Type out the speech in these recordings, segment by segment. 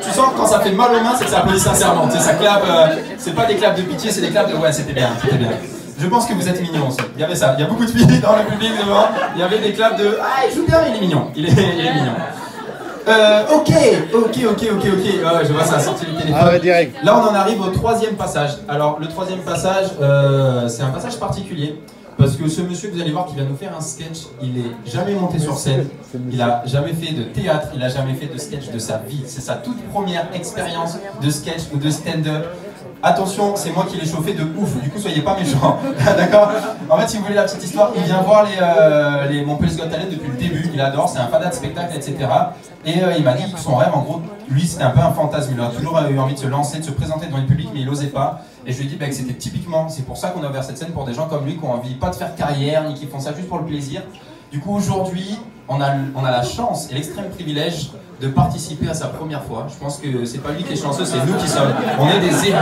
tu sens que quand ça fait mal aux mains, c'est que ça applaudit sincèrement. Tu sais, ça clappe, c'est pas des claps de pitié, c'est des claps de ouais, c'était bien, c'était bien. Je pense que vous êtes mignons aussi. Il y avait ça, il y a beaucoup de filles dans le public devant. Il y avait des claps de ah, il joue bien, il est mignon. Il est mignon. Ok. Ouais, je vois, ça a sorti le téléphone. Ah ouais, direct. Là, on en arrive au troisième passage. Alors, le troisième passage, c'est un passage particulier. Parce que ce monsieur que vous allez voir qui vient nous faire un sketch, il n'est jamais monté sur scène, il n'a jamais fait de théâtre, il n'a jamais fait de sketch de sa vie. C'est sa toute première expérience de sketch ou de stand-up. Attention, c'est moi qui l'ai chauffé de ouf, du coup soyez pas méchants, d'accord? En fait, si vous voulez la petite histoire, il vient voir les Montpellier Got Talent depuis le début, il adore, c'est un fanat de spectacle, etc. Et il m'a dit que son rêve, en gros, lui c'était un peu un fantasme, il a toujours eu envie de se lancer, de se présenter devant le public, mais il n'osait pas. Et je lui ai dit que c'était typiquement, c'est pour ça qu'on a ouvert cette scène pour des gens comme lui qui ont envie pas de faire carrière, ni qui font ça juste pour le plaisir. Du coup, aujourd'hui, on a la chance et l'extrême privilège de participer à sa première fois. Je pense que c'est pas lui qui est chanceux, c'est nous qui sommes. On est des élus.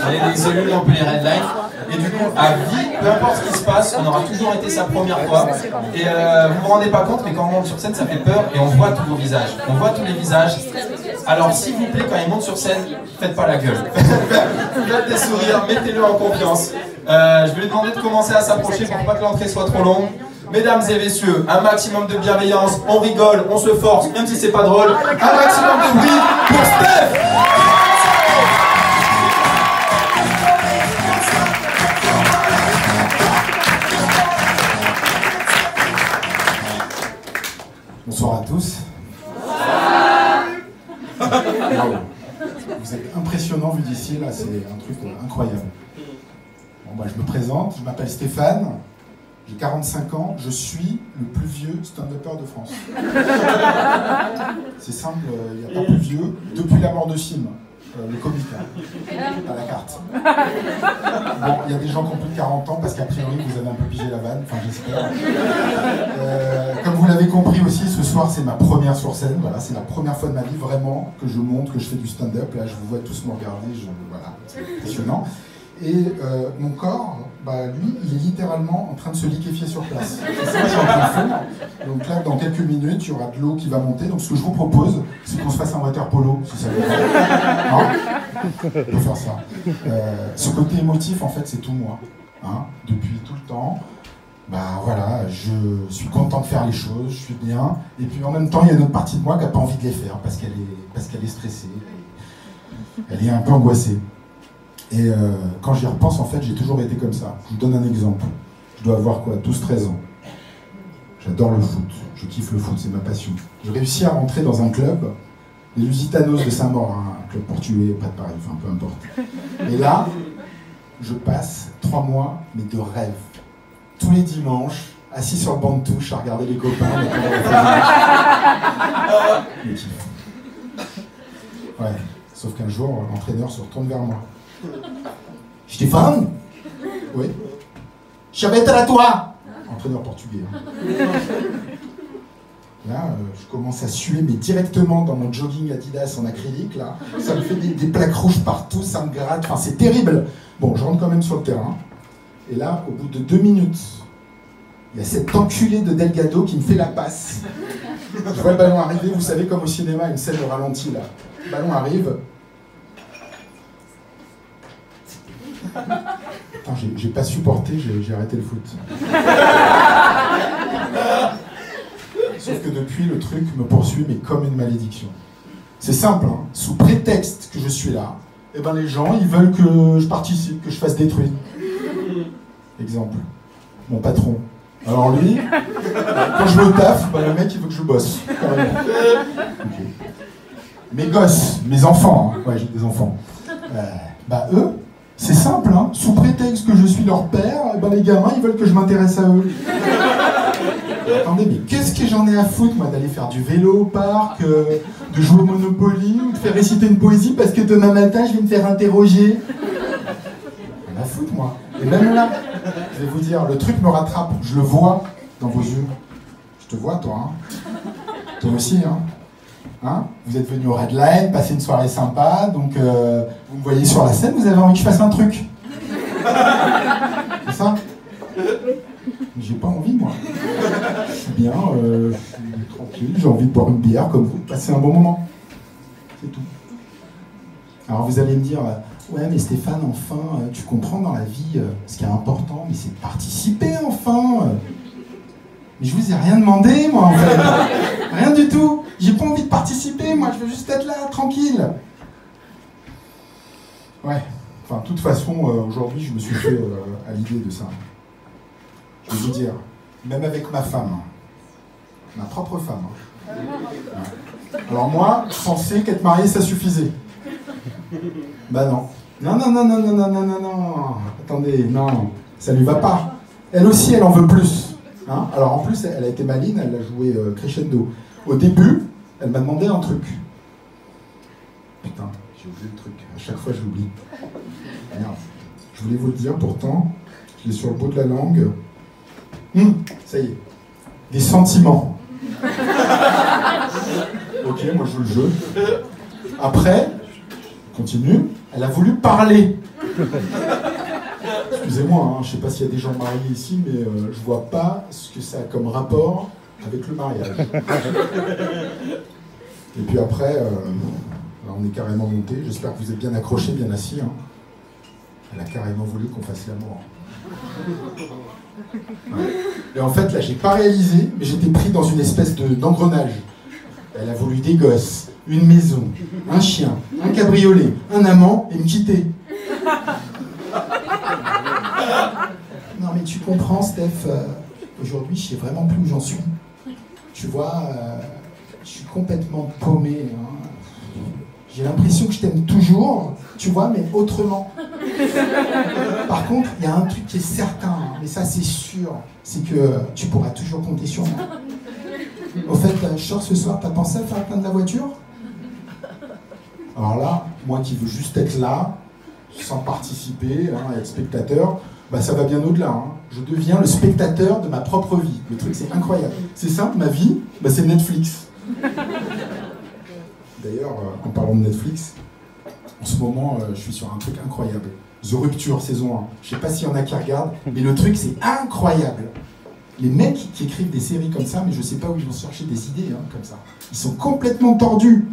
On est des élus Montpellier Red Line. Et du coup, à vie, peu importe ce qui se passe, on aura toujours été sa première fois. Et vous vous rendez pas compte, mais quand on monte sur scène, ça fait peur et on voit tous vos visages. On voit tous les visages. Alors, s'il vous plaît, quand il monte sur scène, faites pas la gueule. Faites des sourires, mettez-le en confiance. Je vais lui demander de commencer à s'approcher pour pas que l'entrée soit trop longue. Mesdames et messieurs, un maximum de bienveillance, on rigole, on se force, même si c'est pas drôle. Un maximum de bruit pour Steph! Bonsoir à tous. Vous êtes impressionnants vu d'ici, là, c'est un truc incroyable. Bon, bah, je me présente, je m'appelle Stéphane. J'ai 45 ans, je suis le plus vieux stand-upper de France. C'est simple, il n'y a pas plus vieux depuis la mort de Sim, le comique, à la carte. Bon, il y a des gens qui ont plus de 40 ans parce qu'a priori vous avez un peu pigé la vanne, enfin j'espère. Comme vous l'avez compris aussi, ce soir c'est ma première sur scène, voilà, c'est la première fois de ma vie vraiment que je monte, que je fais du stand-up. Là je vous vois tous me regarder, voilà, c'est impressionnant. Et mon corps, bah, lui, il est littéralement en train de se liquéfier sur place. C'est ça que je suis en train de faire. Donc là, dans quelques minutes, il y aura de l'eau qui va monter. Donc ce que je vous propose, c'est qu'on se fasse un water polo, si ça vous va. Hein, on peut faire ça. Ce côté émotif, en fait, c'est tout moi. Hein, depuis tout le temps. Bah voilà, je suis content de faire les choses, je suis bien. Et puis en même temps, il y a une autre partie de moi qui n'a pas envie de les faire parce qu'elle est stressée. Elle est un peu angoissée. Et quand j'y repense, en fait, j'ai toujours été comme ça. Je vous donne un exemple. Je dois avoir quoi, 12-13 ans. J'adore le foot. Je kiffe le foot, c'est ma passion. J'ai réussi à rentrer dans un club, les Lusitanos de Saint-Maur, hein, un club portugais, pas de Paris, enfin peu importe. Et là, je passe 3 mois, mais de rêve. Tous les dimanches, assis sur le banc de touche, à regarder les copains. Je kiffe. Ouais, sauf qu'un jour, l'entraîneur se retourne vers moi. Stéphane? Oui. Je vais être à toi. Entraîneur portugais. Hein. Là, je commence à suer, mais directement dans mon jogging Adidas en acrylique. Là, ça me fait des plaques rouges partout, ça me gratte. Enfin, c'est terrible. Bon, je rentre quand même sur le terrain. Et là, au bout de 2 minutes, il y a cet enculé de Delgado qui me fait la passe. Je vois le ballon arriver. Vous savez, comme au cinéma, une scène de ralenti là. Le ballon arrive. Attends, j'ai pas supporté, j'ai arrêté le foot. Sauf que depuis, le truc me poursuit, mais comme une malédiction. C'est simple, hein. Sous prétexte que je suis là, eh ben les gens, ils veulent que je participe, que je fasse des trucs. Exemple, mon patron. Alors lui, quand je me taffe, bah, le mec, il veut que je bosse. Okay. Mes gosses, mes enfants, hein. Ouais, j'ai des enfants. Bah eux, c'est simple, hein. Sous prétexte que je suis leur père, ben les gamins ils veulent que je m'intéresse à eux. Attendez, mais qu'est-ce que j'en ai à foutre, moi, d'aller faire du vélo au parc, de jouer au Monopoly, ou de faire réciter une poésie parce que demain matin je vais me faire interroger. J'en ai à foutre, moi. Et même là, je vais vous dire, le truc me rattrape, je le vois dans vos yeux. Je te vois, toi, hein. Toi aussi, hein. Hein, vous êtes venu au Red Line, passer une soirée sympa, donc vous me voyez sur la scène, vous avez envie que je fasse un truc. C'est ça? J'ai pas envie, moi. Je suis bien, je suis tranquille, j'ai envie de boire une bière comme vous, de passer un bon moment. C'est tout. Alors vous allez me dire, ouais mais Stéphane, enfin, tu comprends dans la vie, ce qui est important, mais c'est de participer enfin. Mais je vous ai rien demandé, moi, en fait. Rien du tout. J'ai pas envie de participer, moi, je veux juste être là, tranquille. Ouais. Enfin, de toute façon, aujourd'hui, je me suis fait à l'idée de ça. Je vais vous dire, même avec ma femme, ma propre femme. Ouais. Alors moi, je pensais qu'être marié, ça suffisait. Bah non. Non. Attendez, non, ça lui va pas. Elle aussi, elle en veut plus. Hein, alors en plus, elle a été maline, elle a joué crescendo. Au début, elle m'a demandé un truc. Putain, j'ai oublié le truc. À chaque fois, je l'oublie. Merde. Je voulais vous le dire, pourtant, je l'ai sur le bout de la langue. Ça y est. Des sentiments. Ok, moi je joue le jeu. Après, continue, elle a voulu parler. Excusez-moi, hein, je ne sais pas s'il y a des gens mariés ici, mais je vois pas ce que ça a comme rapport avec le mariage. Et puis après, on est carrément monté. J'espère que vous êtes bien accrochés, bien assis. Hein. Elle a carrément voulu qu'on fasse l'amour. Ouais. Et en fait, là, j'ai pas réalisé, mais j'étais pris dans une espèce d'engrenage. Elle a voulu des gosses, une maison, un chien, un cabriolet, un amant et me quitter. Non mais tu comprends, Steph, aujourd'hui je sais vraiment plus où j'en suis. Tu vois, je suis complètement paumé. Hein. J'ai l'impression que je t'aime toujours, tu vois, mais autrement. Par contre, il y a un truc qui est certain, hein, mais ça c'est sûr, c'est que tu pourras toujours compter sur moi. Au fait, je sors ce soir, t'as pensé à faire plein de la voiture? Alors là, moi qui veux juste être là, sans participer, hein, être spectateur, bah ça va bien au-delà. Hein. Je deviens le spectateur de ma propre vie. Le truc, c'est incroyable. C'est simple, ma vie, bah, c'est Netflix. D'ailleurs, en parlant de Netflix, en ce moment, je suis sur un truc incroyable. The Rupture, saison 1. Je sais pas s'il y en a qui regardent, mais le truc, c'est incroyable. Les mecs qui écrivent des séries comme ça, mais je sais pas où ils vont chercher des idées hein, comme ça. Ils sont complètement tordus.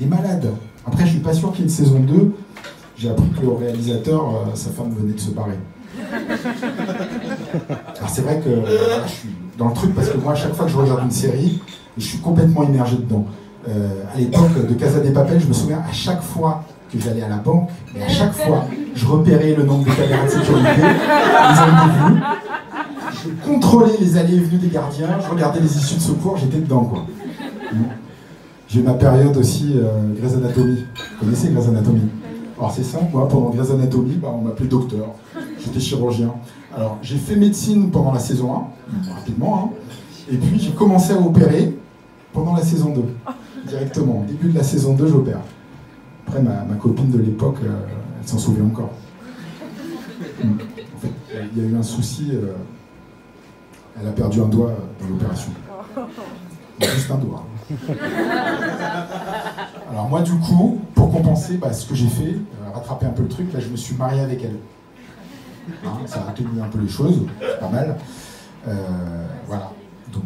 Des malades. Après, je suis pas sûr qu'il y ait une saison 2. J'ai appris que le réalisateur, sa femme venait de se barrer. Alors c'est vrai que je suis dans le truc parce que moi, à chaque fois que je regarde une série, je suis complètement immergé dedans. À l'époque de Casa de Papel, je me souviens à chaque fois que j'allais à la banque, et à chaque fois, je repérais le nombre de caméras de sécurité, les angles de vue, je contrôlais les allées et venues des gardiens, je regardais les issues de secours, j'étais dedans quoi. J'ai eu ma période aussi Grey's Anatomy. Vous connaissez Grey's Anatomy? Alors c'est simple, moi pendant Grey's Anatomy, bah, on m'appelait docteur, j'étais chirurgien. Alors j'ai fait médecine pendant la saison 1, rapidement, hein, et puis j'ai commencé à opérer pendant la saison 2, directement. Au début de la saison 2, j'opère. Après ma copine de l'époque, elle s'en souvient encore. En fait, il y a eu un souci, elle a perdu un doigt dans l'opération. Juste un doigt. Alors moi du coup, pour compenser bah, ce que j'ai fait, rattraper un peu le truc, là je me suis marié avec elle. Hein, ça a tenu un peu les choses, c'est pas mal. Voilà, donc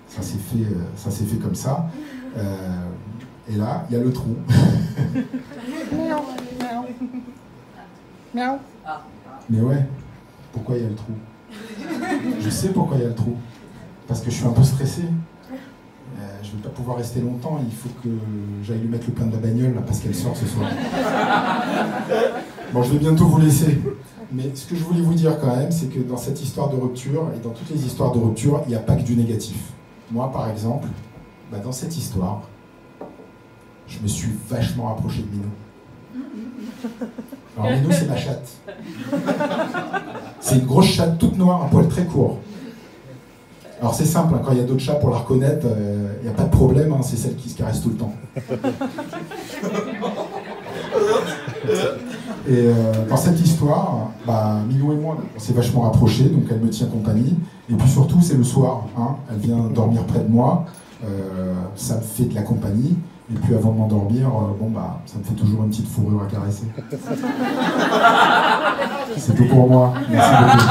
ça s'est fait comme ça. Et là, il y a le trou. Miaou, miaou. Miaou. Mais ouais, pourquoi il y a le trou? Je sais pourquoi il y a le trou. Parce que je suis un peu stressé. Je ne vais pas pouvoir rester longtemps, il faut que j'aille lui mettre le plein de la bagnole là, parce qu'elle sort ce soir. Bon, je vais bientôt vous laisser. Mais ce que je voulais vous dire quand même, c'est que dans cette histoire de rupture, et dans toutes les histoires de rupture, il n'y a pas que du négatif. Moi, par exemple, bah, dans cette histoire, je me suis vachement rapproché de Minou. Alors Minou, c'est ma chatte. C'est une grosse chatte toute noire, un poil très court. Alors c'est simple, hein, quand il y a d'autres chats pour la reconnaître, il n'y a pas de problème, hein, c'est celle qui se caresse tout le temps. Et dans cette histoire, bah, Minou et moi, on s'est vachement rapprochés, donc elle me tient compagnie. Et puis surtout, c'est le soir, hein, elle vient dormir près de moi, ça me fait de la compagnie. Et puis avant de m'endormir, bon bah, ça me fait toujours une petite fourrure à caresser. C'est tout pour moi. Merci beaucoup.